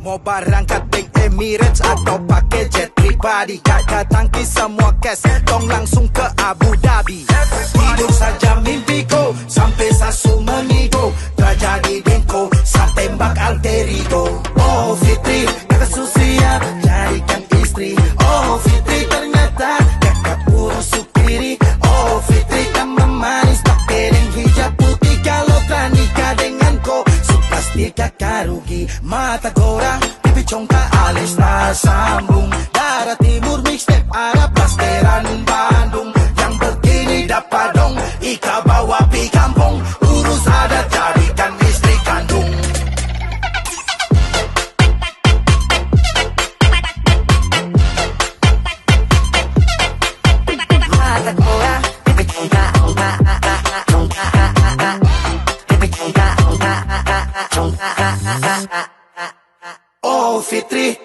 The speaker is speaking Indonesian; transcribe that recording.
Mau berangkat ding Emirates atau pakai jet pribadi, gak datang ki semua cash, dong langsung ke Abu Dhabi. Tidur saja mimpiku sampai sasu mengigo, terjadi dengko saat tembak alter ego. Oh Fitri, kakak Susia jadikan istri. Oh Fitri, ternyata kakak urus supiri. Oh Fitri, kan memanis pakai deng hijab putih. Kalau tak nikah denganku, pasti kakak rugi. Mata korang, pipi congkak, alis tak sambung. Darah timur mixtape, Arab, Blasteran, Bandung. Yang begini dapat dong, ika bawa pi kampung. Urus adat jadikan istri kandung. Mata korang, pipi congkak, pipi congkak. Oh Fitri,